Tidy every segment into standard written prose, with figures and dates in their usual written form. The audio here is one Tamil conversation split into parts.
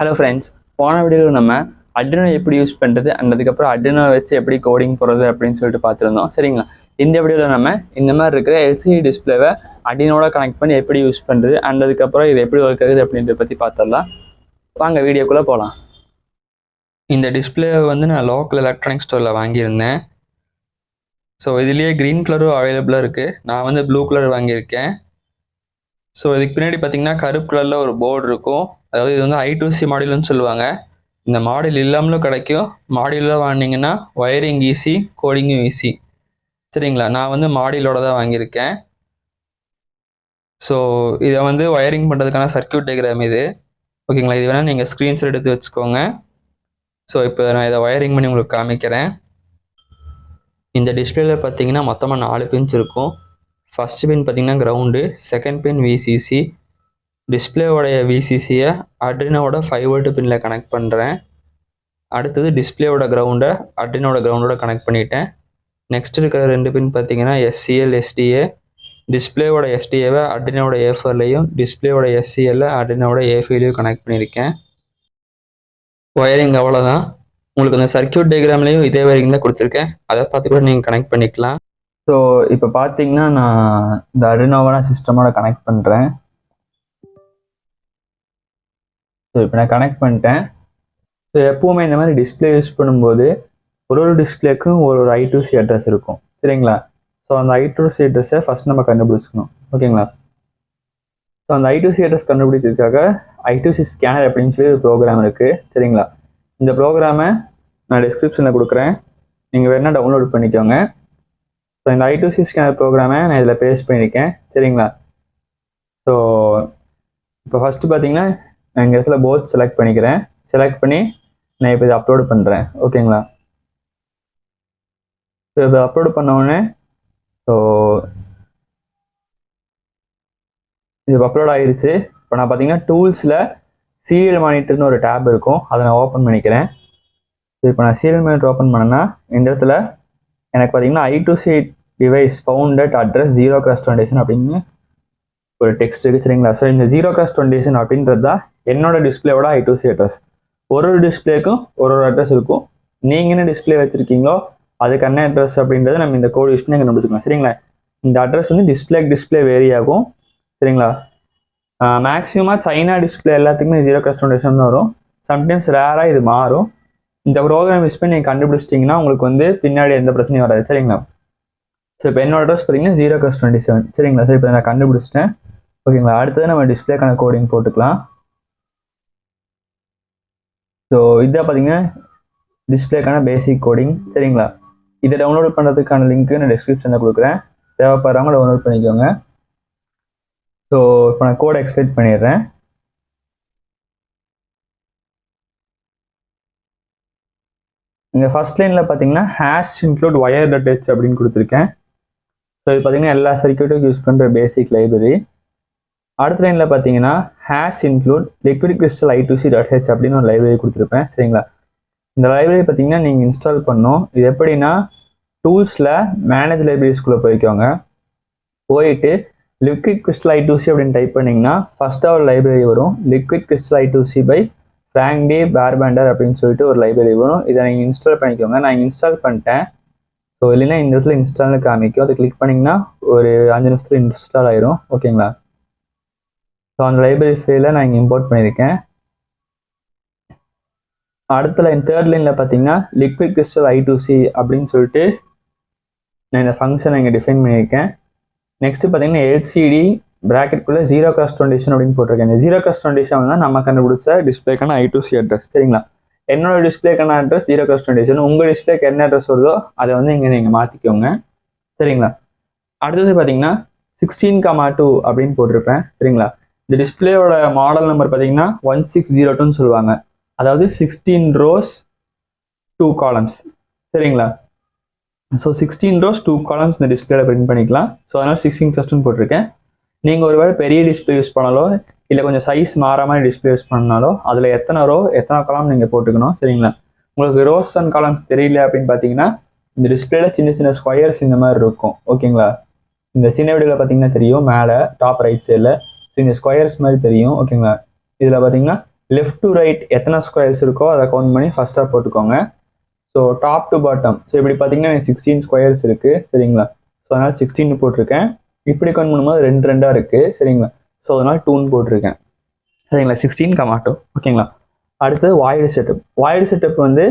ஹலோ ஃப்ரெண்ட்ஸ், போன வீடியோவில் நம்ம அட்ரினோ எப்படி யூஸ் பண்ணுறது அண்ட் அதுக்கப்புறம் அட்ரினோ வச்சு எப்படி கோடிங் போடுறது அப்படின்னு சொல்லிட்டு பார்த்துருந்தோம். சரிங்களா? இந்த வீடியோவில் நம்ம இந்த மாதிரி இருக்கிற எல்சிடி டிஸ்பிளேவை அட்ரினோட கனெக்ட் பண்ணி எப்படி யூஸ் பண்ணுறது அண்ட் அதுக்கப்புறம் இது எப்படி ஒர்க் ஆகுது அப்படின்றத பற்றி பார்த்துடலாம். வாங்க வீடியோக்குள்ளே போகலாம். இந்த டிஸ்பிளேவை வந்து நான் லோக்கல் எலக்ட்ரானிக் ஸ்டோரில் வாங்கியிருந்தேன். ஸோ இதுலேயே க்ரீன் கலரும் அவைலபிளாக இருக்குது. நான் வந்து ப்ளூ கலர் வாங்கியிருக்கேன். ஸோ இதுக்கு பின்னாடி பார்த்தீங்கன்னா கருப்பு கலரில் ஒரு போர்டு இருக்கும். அதாவது இது வந்து I2C மாடல்னு சொல்லுவாங்க. இந்த மாடல் இல்லாமலும் கிடைக்கும். மாடலில் வாங்கினீங்கன்னா ஒயரிங் ஈஸி, கோடிங்கும் ஈஸி. சரிங்களா? நான் வந்து மாடலோட தான் வாங்கியிருக்கேன். ஸோ இதை வந்து ஒயரிங் பண்ணுறதுக்கான சர்க்யூட் டயக்ராம் இது. ஓகேங்களா? இது வேணால் நீங்கள் ஸ்க்ரீன்ஷாட் எடுத்து வச்சுக்கோங்க. ஸோ இப்போ நான் இதை ஒயரிங் பண்ணி உங்களுக்கு காமிக்கிறேன். இந்த டிஸ்பிளேல பார்த்தீங்கன்னா மொத்தமாக 4 பின்ஸ் இருக்கும். ஃபர்ஸ்ட் பின் பார்த்தீங்கன்னா கிரவுண்டு, செகண்ட் பின் VCC. டிஸ்பிளேவோடைய VCCயை அட்ரினோட 5 வோல்ட் பின்னில் கனெக்ட் பண்ணுறேன். அடுத்தது டிஸ்பிளேவோட கிரவுண்டை அட்ரினோட கிரவுண்டோட கனெக்ட் பண்ணிட்டேன். நெக்ஸ்ட் இருக்கிற 2 பின் பார்த்தீங்கன்னா SCL SDA. டிஸ்பிளேவோட SDAவை அட்ரினோட A4லையும் டிஸ்பிளேவோட SCLை அட்ரினோட A5லையும் கனெக்ட் பண்ணியிருக்கேன். ஒயரிங் அவ்வளோதான். உங்களுக்கு அந்த சர்க்யூட் டயக்ராம்லேயும் இதே ஒயரிங் தான் கொடுத்துருக்கேன். அதை பார்த்து கூட நீங்கள் கனெக்ட் பண்ணிக்கலாம். ஸோ இப்போ பார்த்தீங்கன்னா நான் இந்த அட்ரினோவை நான் சிஸ்டமோட கனெக்ட் பண்ணுறேன். ஸோ இப்போ நான் கனெக்ட் பண்ணிட்டேன். ஸோ எப்போவுமே இந்த மாதிரி டிஸ்பிளே யூஸ் பண்ணும்போது ஒரு டிஸ்பிளேக்கும் ஒரு I2C அட்ரஸ் இருக்கும். சரிங்களா? ஸோ அந்த I2C அட்ரஸை ஃபஸ்ட் நம்ம கண்டுபிடிச்சிக்கணும். ஓகேங்களா? ஸோ அந்த I2C அட்ரஸ் கண்டுபிடிக்கிறதுக்காக I2C ஸ்கேனர் அப்படின்னு சொல்லி ஒரு ப்ரோக்ராம் இருக்குது. சரிங்களா? இந்த ப்ரோக்ராமை நான் டிஸ்கிரிப்ஷனில் கொடுக்குறேன். நீங்கள் வேணால் டவுன்லோட் பண்ணிக்கோங்க. ஸோ இந்த I2C ஸ்கேனர் ப்ரோக்ராமை நான் இதில் பேஸ்ட் பண்ணியிருக்கேன். சரிங்களா? ஸோ இப்போ ஃபஸ்ட்டு பார்த்தீங்கன்னா நான் இந்த இடத்துல போத் செலக்ட் பண்ணிக்கிறேன். செலக்ட் பண்ணி நான் இப்போ இதை அப்லோட் பண்ணுறேன். ஓகேங்களா? ஸோ இப்போ அப்லோட் பண்ண ஸோ இது அப்லோட் ஆகிருச்சு. இப்போ நான் பார்த்தீங்கன்னா டூல்ஸில் சீரியல் மானிட்டர்னு ஒரு டேப் இருக்கும். அதை நான் ஓப்பன் பண்ணிக்கிறேன். ஸோ இப்போ நான் சீரியல் மானிட்டர் ஓப்பன் பண்ணேன்னா இந்த இடத்துல எனக்கு பார்த்தீங்கன்னா I2C device found at address 0x20 அப்படின்னு ஒரு டெக்ஸ்ட் இருக்குது. சரிங்களா? ஸோ இந்த 0x20 அப்படின்றது தான் என்னோட டிஸ்பிளேவோட I2C அட்ரஸ். ஒரு டிஸ்பிளேக்கும் ஒரு அட்ரஸ் இருக்கும். நீங்கள் என்ன டிஸ்பிளே வச்சுருக்கீங்களோ அதுக்கு என்ன அட்ரஸ் அப்படின்றத நம்ம இந்த கோட் யூஸ் பண்ணி கண்டுபிடிச்சிக்கலாம். சரிங்களா? இந்த அட்ரஸ் வந்து டிஸ்பிளே வேரி ஆகும். சரிங்களா? மேக்ஸிமமாக சைனா டிஸ்பிளே எல்லாத்துக்குமே 0x20 வரும். சம்டைம்ஸ் ரேராக இது மாறும். இந்த ப்ரோக்ராம் யூஸ் பண்ணி நீங்கள் கண்டுபிடிச்சிட்டிங்கன்னா உங்களுக்கு வந்து பின்னாடி எந்த பிரச்சனையும் வராது. சரிங்களா? ஸோ இப்போ என்னோட அட்ரஸ் பார்த்தீங்கன்னா 0x27. சரிங்களா? ஸோ இப்போ நான் கண்டுபிடிச்சிட்டேன். ஓகேங்களா? அடுத்தது நம்ம டிஸ்பிளேக்கான கோடிங் போட்டுக்கலாம். ஸோ இதை பார்த்தீங்கன்னா டிஸ்பிளேக்கான பேசிக் கோடிங். சரிங்களா? இதை டவுன்லோட் பண்ணுறதுக்கான லிங்க்கு நான் டிஸ்கிரிப்ஷனில் கொடுக்குறேன். தேவைப்படுறவங்க டவுன்லோட் பண்ணிக்கோங்க. ஸோ இப்போ நான் கோடை எக்ஸ்பிளைன் பண்ணிடுறேன். இங்கே ஃபர்ஸ்ட் லைனில் பார்த்தீங்கன்னா ஹேஷ் இன்க்ளூட் ஒயர் டச் அப்படின்னு கொடுத்துருக்கேன். ஸோ இது பார்த்தீங்கன்னா எல்லா சர்க்யூட்டுக்கும் யூஸ் பண்ணுற பேசிக் லைப்ரரி. அடுத்த லைனில் பார்த்தீங்கன்னா hash include liquid crystal I2C.h அப்படின்னு ஒரு லைப்ரரி கொடுத்துருப்பேன். சரிங்களா? இந்த லைப்ரரி பார்த்தீங்கன்னா நீங்கள் இன்ஸ்டால் பண்ணணும். இது எப்படின்னா டூல்ஸில் மேனேஜ் லைப்ரரிஸ்குள்ளே போய்க்கோங்க. போயிட்டு லிக்விட் கிறிஸ்டல் I2C அப்படின்னு டைப் பண்ணிங்கன்னா ஃபஸ்ட்டாக ஒரு லைப்ரரி வரும். Liquid crystal I2C by Frank de Brabander அப்படின்னு சொல்லிட்டு ஒரு லைப்ரரி வரும். இதை நீங்கள் இன்ஸ்டால் பண்ணிக்கோங்க. நான் இன்ஸ்டால் பண்ணிட்டேன். ஸோ இல்லைன்னா இந்த இடத்துல இன்ஸ்டால்னு காமிக்கும். அதை கிளிக் பண்ணிங்கன்னா ஒரு 5 நிமிஷத்தில் இன்ஸ்டால் ஆயிரும். ஓகேங்களா? ஸோ அந்த லைப்ரரி ஃபைலை நான் இங்கே இம்போர்ட் பண்ணியிருக்கேன். அடுத்த லைன் தேர்ட் லைனில் பார்த்தீங்கன்னா லிக்விட் கிறிஸ்டல் I2C அப்படின்னு சொல்லிட்டு நான் இந்த ஃபங்க்ஷனை இங்கே டிஃபைன் பண்ணியிருக்கேன். நெக்ஸ்ட் பார்த்தீங்கன்னா LCD ப்ராக்கெட்குள்ளே 0x20 அப்படின்னு போட்டிருக்கேன். இந்த 0x20 தான் நம்ம கண்டுபிடிச்ச டிஸ்பிளேக்கான I2C அட்ரஸ். சரிங்களா? என்னோட டிஸ்பிளேக்கான அட்ரஸ் 0x20. உங்கள் டிஸ்பிளேக்கு என்ன அட்ரஸ் வருதோ அதை வந்து இங்கே நீங்கள் மாற்றிக்கோங்க. சரிங்களா? அடுத்தது பார்த்தீங்கன்னா 16,2 அப்படின்னு போட்டிருப்பேன். சரிங்களா? இந்த டிஸ்பிளேயோட மாடல் நம்பர் பார்த்தீங்கன்னா 1602ன்னு சொல்லுவாங்க. அதாவது 16 rows 2 columns. சரிங்களா? ஸோ 16 rows 2 columns இந்த டிஸ்பிளேல பிரிண்ட் பண்ணிக்கலாம். ஸோ அதனால் 16 போட்டிருக்கேன். நீங்கள் ஒருவேளை பெரிய டிஸ்பிளே யூஸ் பண்ணாலோ இல்லை கொஞ்சம் சைஸ் மாற மாதிரி டிஸ்பிளே யூஸ் பண்ணாலோ அதில் எத்தனை ரோ எத்தனை காலம் நீங்கள் போட்டுக்கணும். சரிங்களா? உங்களுக்கு ரோஸ் அண்ட் காலம்ஸ் தெரியல அப்படின்னு பார்த்தீங்கன்னா இந்த டிஸ்பிளேல சின்ன சின்ன ஸ்கொயர்ஸ் இந்த மாதிரி இருக்கும். ஓகேங்களா? இந்த சின்ன வீடியோவில் பார்த்தீங்கன்னா தெரியும் மேலே டாப் ரைட் சைடில். ஸோ இந்த ஸ்கொயர்ஸ் மாதிரி தெரியும். ஓகேங்களா? இதில் பார்த்தீங்கன்னா லெஃப்ட் டு ரைட் எத்தனை ஸ்கொயர்ஸ் இருக்கோ அதை கவுண்ட் பண்ணி ஃபர்ஸ்ட்டாக போட்டுக்கோங்க. So top to bottom, so இப்படி பார்த்தீங்கன்னா 16 ஸ்கொயர்ஸ் இருக்குது சரிங்களா. ஸோ அதனால் 16 போட்டிருக்கேன். இப்படி கவுண்ட் பண்ணும்போது 2 2 இருக்குது சரிங்களா. ஸோ அதனால் 2 போட்டிருக்கேன் சரிங்களா. 16, 2 ஓகேங்களா. அடுத்தது வாய்டு செட்டப். வாய்டு செட்டப் வந்து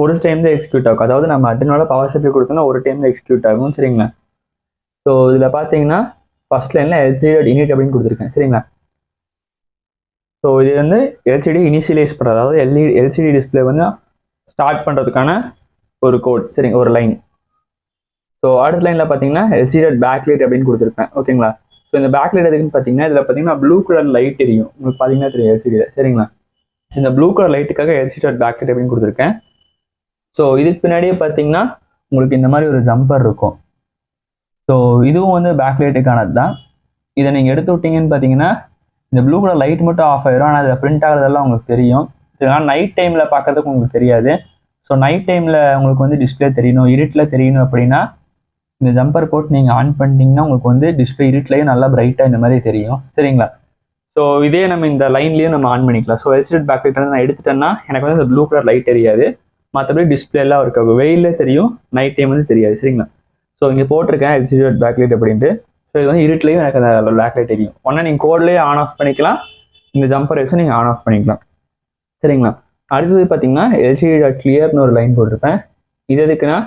ஒரு டைம் தான் எக்ஸிக்யூட் ஆகும். அதாவது நம்ம அட்ரினோட பவர் சப்ளை கொடுத்தோம்னா ஒரு டைம் தான் எக்ஸிக்யூட் ஆகும் சரிங்களா. ஸோ இதில் பார்த்தீங்கன்னா ஃபர்ஸ்ட் லைனில் LCD.init அப்படின்னு கொடுத்துருக்கேன் சரிங்களா. ஸோ இது வந்து LCD இனிஷியலைஸ் பண்ணுறது, அதாவது LCD டிஸ்பிளே வந்து ஸ்டார்ட் பண்ணுறதுக்கான ஒரு கோட் சரிங்க, ஒரு லைன். ஸோ அடுத்த லைனில் பார்த்தீங்கன்னா LCD.backlight அப்படின்னு கொடுத்துருப்பேன் ஓகேங்களா. ஸோ இந்த பேக்லைட் எதுக்குன்னு பார்த்தீங்கன்னா இதில் பார்த்தீங்கன்னா ப்ளூ கலர் லைட் எரியும், உங்களுக்கு பார்த்தீங்கன்னா தெரியும் LCD சரிங்களா. இந்த ப்ளூ கலர் லைட்டுக்காக LCD.backlight அப்படின்னு கொடுத்துருக்கேன். ஸோ இதுக்கு பின்னாடியே பார்த்தீங்கன்னா உங்களுக்கு இந்த மாதிரி ஒரு ஜம்பர் இருக்கும். ஸோ இதுவும் வந்து பேக்லைட்டுக்கானது தான். இதை நீங்கள் எடுத்து விட்டீங்கன்னு பார்த்தீங்கன்னா இந்த ப்ளூ கலர் லைட் மட்டும் ஆஃப் ஆயிரும், ஆனால் அதில் பிரிண்ட் ஆகிறதெல்லாம் உங்களுக்கு தெரியும். ஆனால் நைட் டைமில் பார்க்கறதுக்கு உங்களுக்கு தெரியாது. ஸோ நைட் டைமில் உங்களுக்கு வந்து டிஸ்பிளே தெரியணும், இருட்டில் தெரியணும் அப்படின்னா இந்த ஜம்பர் போட்டு நீங்கள் ஆன் பண்ணிட்டீங்கன்னா உங்களுக்கு வந்து டிஸ்பிளே இருட்லேயும் நல்லா பிரைட்டாக இந்த மாதிரி தெரியும் சரிங்களா. ஸோ இதே நம்ம இந்த லைன்லேயும் நம்ம ஆன் பண்ணிக்கலாம். ஸோ LCD.backlight நான் எடுத்துட்டேன்னா எனக்கு வந்து இந்த ப்ளூ கலர் லைட் தெரியாது, மற்றபடி டிஸ்பிளேலாம் இருக்காது, வெயிலே தெரியும், நைட் டைம் வந்து தெரியாது சரிங்களா. ஸோ இங்கே போட்டிருக்கேன் LCD.backlight அப்படின்ட்டு. ஸோ இது வந்து இருட்லேயும் எனக்கு அந்த பேக்லைட் தெரியும். ஒன்றா நீங்கள் கோட்லேயே ஆன் ஆஃப் பண்ணிக்கலாம், இந்த ஜம்பர் வச்சு நீங்கள் ஆன் ஆஃப் பண்ணிக்கலாம் சரிங்களா. அடுத்தது பார்த்தீங்கன்னா LCD.clearனு ஒரு லைன் போட்டிருப்பேன். இது எதுக்குன்னா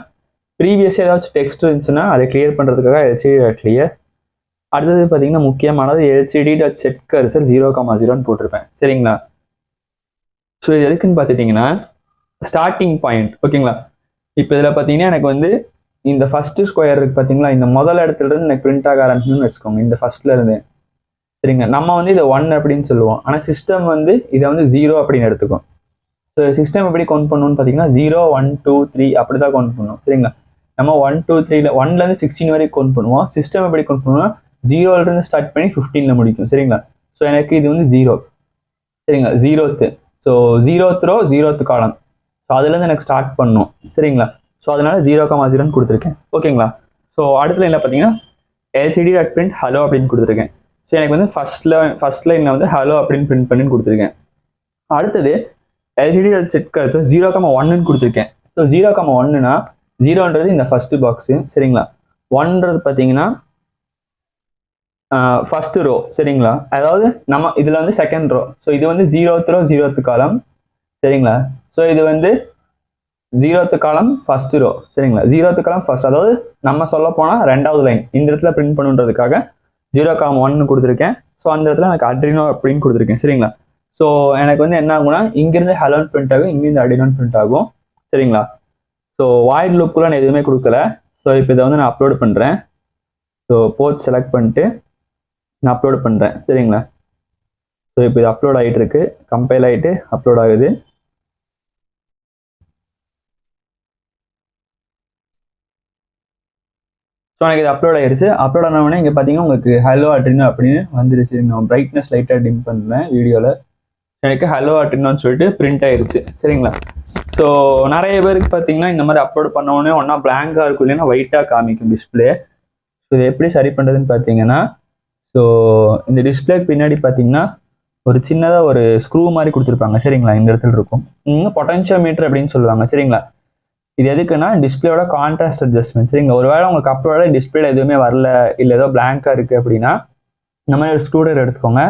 ப்ரீவியஸாக ஏதாச்சும் டெக்ஸ்ட் இருந்துச்சுன்னா அதை கிளியர் பண்ணுறதுக்காக LCD.clear. அடுத்தது பார்த்தீங்கன்னா முக்கியமானது LCD.set cursor 0,0ன்னு போட்டிருப்பேன் சரிங்களா. ஸோ இது எதுக்குன்னு பார்த்துட்டிங்கன்னா ஸ்டார்டிங் பாயிண்ட் ஓகேங்களா. இப்போ இதில் பார்த்தீங்கன்னா எனக்கு வந்து இந்த ஃபர்ஸ்ட் ஸ்கொயர் இருக்கு பார்த்தீங்களா, இந்த முதல் இடத்துல இருந்து எனக்கு பிரிண்ட் ஆக ஆரம்பிக்கணும்னு வச்சுக்கோங்க, இந்த ஃபர்ஸ்ட்ல இருந்து சரிங்க. நம்ம வந்து இதை 1 அப்படின்னு சொல்லுவோம், ஆனால் சிஸ்டம் வந்து இதை வந்து 0 அப்படின்னு எடுத்துக்கும். ஸோ சிஸ்டம் எப்படி கவுண்ட் பண்ணணும்னு பார்த்தீங்கன்னா 0 1 2 3 அப்படி தான் கவுண்ட் பண்ணுவோம் சரிங்களா. நம்ம 1 2 3 1லேருந்து 16 வரைக்கும் கவுண்ட் பண்ணுவோம். சிஸ்டம் எப்படி கவுண்ட் பண்ணுவோம்னா 0லேருந்து ஸ்டார்ட் பண்ணி 15ல முடிக்கும் சரிங்களா. ஸோ எனக்கு இது வந்து 0 சரிங்களா, 0th. So 0th row 0th column. So அதுலேருந்து எனக்கு ஸ்டார்ட் பண்ணணும் சரிங்களா. ஸோ அதனால 0,0ன்னு கொடுத்துருக்கேன் ஓகேங்களா. ஸோ அடுத்த லைனில் பார்த்தீங்கன்னா LCD.print hello அப்படின்னு கொடுத்துருக்கேன். ஸோ எனக்கு வந்து ஃபர்ஸ்ட் லைனில் வந்து ஹலோ அப்படின்னு பிரிண்ட் பண்ணி கொடுத்துருக்கேன். அடுத்தது LCD.set cursor 0,1ன்னு கொடுத்துருக்கேன். ஸோ 0,1னா 0ன்றது இந்த ஃபர்ஸ்ட் பாக்ஸு சரிங்களா. 1ன்றது பார்த்தீங்கன்னா ஃபர்ஸ்ட் ரோ சரிங்களா, அதாவது நம்ம இதில் வந்து செகண்ட் ரோ. ஸோ இது வந்து 0th row 0th column சரிங்களா. ஸோ இது வந்து 0th column ஃபர்ஸ்ட் ரோ சரிங்களா. 0th column ஃபர்ஸ்ட், அதாவது நம்ம சொல்ல போனால் 2வது லைன் இந்த இடத்துல பிரிண்ட் பண்ணுன்றதுக்காக 0,1ன்னு கொடுத்துருக்கேன். ஸோ அந்த இடத்துல எனக்கு அட்ரினோ அப்படின்னு கொடுத்துருக்கேன் சரிங்களா. ஸோ எனக்கு வந்து என்ன ஆகும்னா இங்கிருந்து ஹலோன்னு பிரிண்ட் ஆகும், இங்கிருந்து அட்ரினோன்னு பிரிண்ட் ஆகும் சரிங்களா. ஸோ வாய்ட் லூப்புக்குள்ள நான் எதுவுமே கொடுக்கல. ஸோ இப்போ இதை வந்து நான் அப்லோட் பண்ணுறேன். ஸோ போர்ட் செலக்ட் பண்ணிட்டு நான் அப்லோட் பண்ணுறேன் சரிங்களா. ஸோ இப்போ இது அப்லோட் ஆகிட்டு இருக்கு, கம்பைல் ஆகிட்டு அப்லோட் ஆகுது. ஸோ எனக்கு இது அப்லோட் ஆகிடுச்சு. அப்லோட் ஆனவுடனே இங்கே பார்த்தீங்கன்னா உங்களுக்கு ஹலோ அட்ரினோ அப்படின்னு வந்துருச்சு. நான் பிரைட்னஸ் லைட்டாக டிம் பண்ணுறேன் வீடியோவில். எனக்கு ஹலோ அட்ரினோன்னு சொல்லிட்டு பிரிண்ட் ஆகிடுச்சு சரிங்களா. ஸோ நிறைய பேருக்கு பார்த்தீங்கன்னா இந்த மாதிரி அப்லோட் பண்ணவுடனே ஒன்றா பிளாங்காக இருக்கும், இல்லைன்னா ஒயிட்டாக காமிக்கும் டிஸ்பிளே. ஸோ இது எப்படி சரி பண்ணுறதுன்னு பார்த்தீங்கன்னா, ஸோ இந்த டிஸ்பிளேக்கு பின்னாடி பார்த்தீங்கன்னா ஒரு சின்னதாக ஒரு ஸ்க்ரூ மாதிரி கொடுத்துருப்பாங்க சரிங்களா. இந்த இடத்துல இருக்கும், பொட்டன்ஷியோமீட்டர் அப்படின்னு சொல்லுவாங்க சரிங்களா. இது எதுக்குன்னா டிஸ்பிளேயோட கான்ட்ராஸ்ட் அட்ஜஸ்ட்மெண்ட் சரிங்களா. ஒருவேளை உங்களுக்கு அப்லோட டிஸ்பிளே எதுவுமே வரல, இல்லை ஏதோ பிளாங்காக இருக்குது அப்படின்னா இந்த மாதிரி ஒரு ஸ்க்ரூடர் எடுத்துக்கோங்க.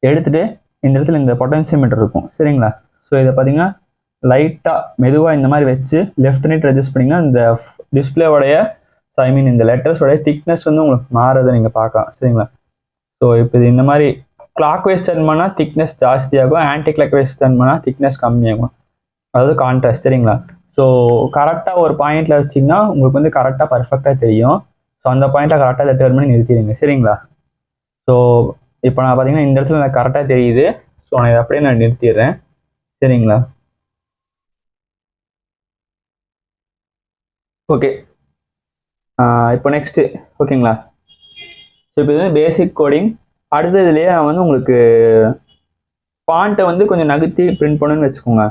எடுத்துகிட்டு இந்த இடத்துல இந்த பொட்டன்ஷியோமீட்டர் இருக்கும் சரிங்களா. ஸோ இதை பார்த்தீங்கன்னா லைட்டாக மெதுவாக இந்த மாதிரி வச்சு லெஃப்ட் ரைட் அட்ஜஸ்ட் பண்ணிங்கன்னா இந்த டிஸ்பிளேவோடைய இந்த லெட்டர்ஸோடைய திக்னஸ் வந்து உங்களுக்கு மாறதை நீங்கள் பார்க்கலாம் சரிங்களா. ஸோ இப்போ இது இந்த மாதிரி கிளாக் வைஸ் டர்ன் பண்ணால் திக்னஸ் ஜாஸ்தியாகும், ஆன்டி கிளாக் வைஸ் டர்ன் பண்ணால் திக்னஸ் கம்மியாகும், அதாவது கான்ட்ராஸ்ட் சரிங்களா. ஸோ கரெக்டாக ஒரு பாயிண்டில் வச்சிங்கன்னா உங்களுக்கு வந்து கரெக்டாக பர்ஃபெக்டாக தெரியும். ஸோ அந்த பாயிண்ட்டை கரெக்டாக இதை டர்ன் பண்ணி நிறுத்திடுங்க சரிங்களா. ஸோ இப்போ நான் பார்த்தீங்கன்னா இந்த இடத்துல எனக்கு கரெக்டாக தெரியுது. ஸோ நான் இதை அப்படியே நான் நிறுத்திடுறேன் சரிங்களா. ஓகே, இப்போ நெக்ஸ்ட்டு ஓகேங்களா. ஸோ இப்போ இது பேசிக் கோடிங். அடுத்த இதுலேயே நான் வந்து உங்களுக்கு ஃபாண்ட்டை வந்து கொஞ்சம் நகர்த்தி பிரிண்ட் பண்ணணும்னு வச்சுக்கோங்க.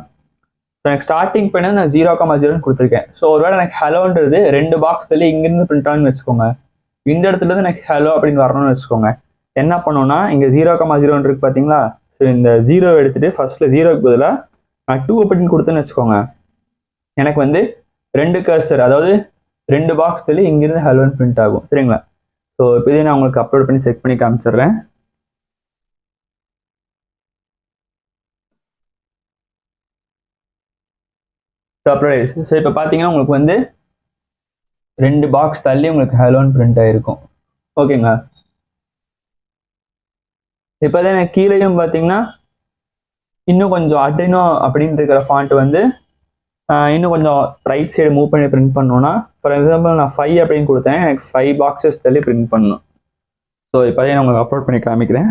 ஸோ எனக்கு ஸ்டார்டிங் பண்ணது நான் 0,0ன்னு கொடுத்துருக்கேன். ஸோ ஒருவேளை எனக்கு ஹலோன்றது 2 பாக்ஸ்லேயே இங்கேருந்து பிரிண்ட் ஆகுன்னு வச்சுக்கோங்க, இந்த இடத்துலேருந்து எனக்கு ஹலோ அப்படின்னு வரணும்னு வச்சுக்கோங்க. என்ன பண்ணோன்னா இங்கே 0,0 இருக்கு பார்த்தீங்களா. ஸோ ஸோ இந்த 0 எடுத்துகிட்டு ஃபர்ஸ்ட்டில் 0க்கு பதிலாக நான் 2 அப்படின்னு கொடுத்தேன்னு வச்சுக்கோங்க, எனக்கு வந்து 2 கர்சர், அதாவது 2 பாக்ஸ் சொல்லி இங்கிருந்து ஹலோன்னு பிரிண்ட் ஆகும். சரிங்களா? ஸோ இப்போ இதே நான் உங்களுக்கு அப்லோட் பண்ணி செக் பண்ணி காமிச்சிடுறேன். ஸோ அப்லோட் ஆயிடுச்சு. ஸோ இப்போ பார்த்தீங்கன்னா உங்களுக்கு வந்து 2 பாக்ஸ் தள்ளி உங்களுக்கு ஹலோன்னு பிரிண்ட் ஆகிருக்கும். ஓகேங்களா? இப்போ தான் எனக்கு கீழேயும் பார்த்தீங்கன்னா இன்னும் கொஞ்சம் அட்ரினோ அப்படின்னு இருக்கிற ஃபாண்ட் வந்து இன்னும் கொஞ்சம் ரைட் சைடு மூவ் பண்ணி பிரிண்ட் பண்ணோன்னா, ஃபார் எக்ஸாம்பிள் நான் 5 அப்படின்னு கொடுத்தேன், எனக்கு 5 பாக்ஸஸ் தள்ளி பிரிண்ட் பண்ணணும். ஸோ இப்போ நான் உங்களுக்கு அப்லோட் பண்ணி காமிக்கிறேன்.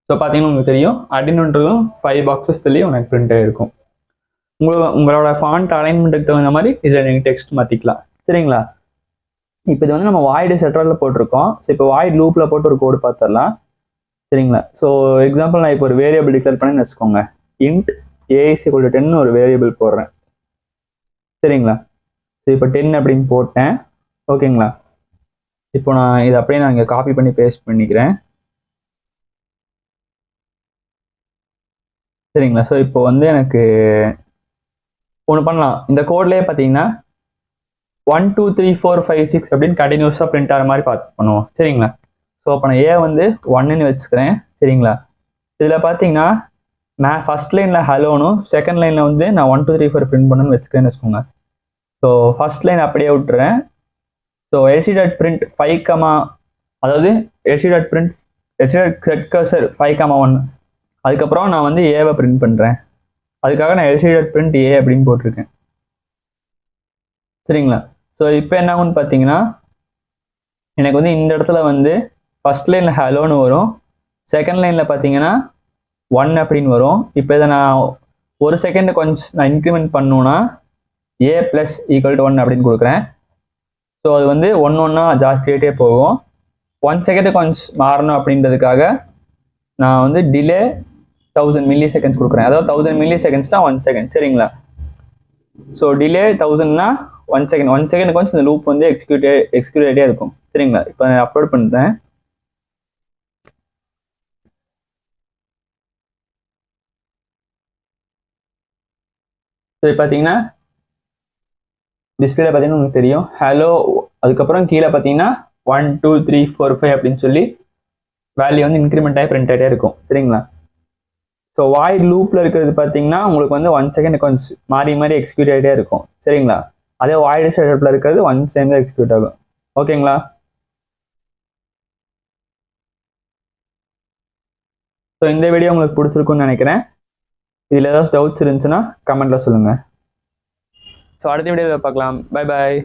ஸோ பார்த்தீங்கன்னா உங்களுக்கு தெரியும், அட்ரினோன்றதும் 5 பாக்ஸஸ் தள்ளி உனக்கு பிரிண்ட் ஆகிருக்கும். உங்களோட ஃபாண்ட் அலைன்மெண்ட்டுக்கு தகுந்த மாதிரி இதில் நீங்கள் டெக்ஸ்ட் மாற்றிக்கலாம். சரிங்களா? இப்போ இது வந்து நம்ம வாய்டு செட்டரில் போட்டிருக்கோம். ஸோ இப்போ வாய்டு லூப்பில் போட்டு ஒரு கோடு பார்த்துடலாம். சரிங்களா? ஸோ எக்ஸாம்பிள் நான் இப்போ ஒரு வேரியபிள் டிக்ளேர் பண்ணேன்னு வச்சுக்கோங்க, இன்ட் a=10 ஒரு வேரியபிள் போடுறேன். சரிங்களா? ஸோ இப்போ 10 அப்படின்னு போட்டேன். ஓகேங்களா? இப்போ நான் இதை அப்படியே நான் இங்கே காப்பி பண்ணி பேஸ்ட் பண்ணிக்கிறேன். சரிங்களா? ஸோ இப்போ வந்து எனக்கு ஒன்று பண்ணலாம். இந்த கோட்லேயே பார்த்தீங்கன்னா 1 2 3 4 5 6 அப்படின்னு கண்டினியூஸாக பிரிண்ட் ஆகிற மாதிரி பார்த்து பண்ணுவோம். சரிங்களா? ஸோ அப்போ நான் ஏ வந்து 1ன்னு வச்சுக்கிறேன். சரிங்களா? இதில் பார்த்தீங்கன்னா நான் ஃபர்ஸ்ட் லைனில் ஹலோனும் செகண்ட் லைனில் வந்து நான் 1 2 3 4 பிரிண்ட் பண்ணணும்னு வச்சுக்கிறேன்னு வச்சுக்கோங்க. ஸோ ஃபர்ஸ்ட் லைன் அப்படியே விட்டுறேன். ஸோ lc.print 5, அதாவது lc.print lc.setCursor 5, 1, அதுக்கப்புறம் நான் வந்து ஏவை பிரிண்ட் பண்ணுறேன். அதுக்காக நான் lc.print a அப்படின்னு போட்டிருக்கேன். சரிங்களா? ஸோ இப்போ என்ன ஆகும்னு பார்த்தீங்கன்னா எனக்கு வந்து இந்த இடத்துல வந்து ஃபர்ஸ்ட் லைனில் ஹலோன்னு வரும், செகண்ட் லைனில் பார்த்தீங்கன்னா 1 அப்படின்னு வரும். இப்போ இதை நான் ஒரு செகண்ட் கொஞ்சம் நான் இன்க்ரிமெண்ட் பண்ணணுன்னா a + 1 அப்படின்னு கொடுக்குறேன். ஸோ அது வந்து 1 1 ஜாஸ்தியாகிட்டே போகும். 1 செகண்ட் கொஞ்சம் மாறணும் அப்படின்றதுக்காக நான் வந்து டிலே 1000 மில்லி செகண்ட்ஸ் கொடுக்குறேன். அதாவது 1000 மில்லி செகண்ட்ஸ்னா 1 செகண்ட். சரிங்களா? ஸோ டிலே 1000னா 1 செகண்ட். 1 செகண்ட் கொஞ்சம் இந்த லூப் வந்து எக்ஸிக்யூட் ஆகிட்டே இருக்கும். சரிங்களா? இப்போ நான் அப்லோட் பண்ணுறேன். ஸோ இப்போ பார்த்தீங்கன்னா டிஸ்பிளே பார்த்தீங்கன்னா உங்களுக்கு தெரியும் ஹலோ, அதுக்கப்புறம் கீழே பார்த்தீங்கன்னா 1 2 3 4 5 அப்படின்னு சொல்லி வேல்யூ வந்து இன்க்ரிமெண்ட் ஆகி பிரிண்ட் ஆகிட்டே இருக்கும். சரிங்களா? ஸோ வாய்ட் லூப்பில் இருக்கிறது பார்த்தீங்கன்னா உங்களுக்கு வந்து 1 செகண்ட் கொஞ்சம் மாறி மாறி எக்ஸிக்யூட் ஆகிட்டே இருக்கும். சரிங்களா? அதே வாய்டு செட்டப்பில் இருக்கிறது 1 செகண்ட் தான் எக்ஸிக்யூட் ஆகும். ஓகேங்களா? ஸோ இந்த வீடியோ உங்களுக்கு பிடிச்சிருக்குன்னு நினைக்கிறேன். இதில் ஏதாவது டவுட்ஸ் இருந்துச்சுன்னா கமெண்ட்டில் சொல்லுங்கள். ஸோ அடுத்த வீடியோவில் பார்க்கலாம். Bye bye.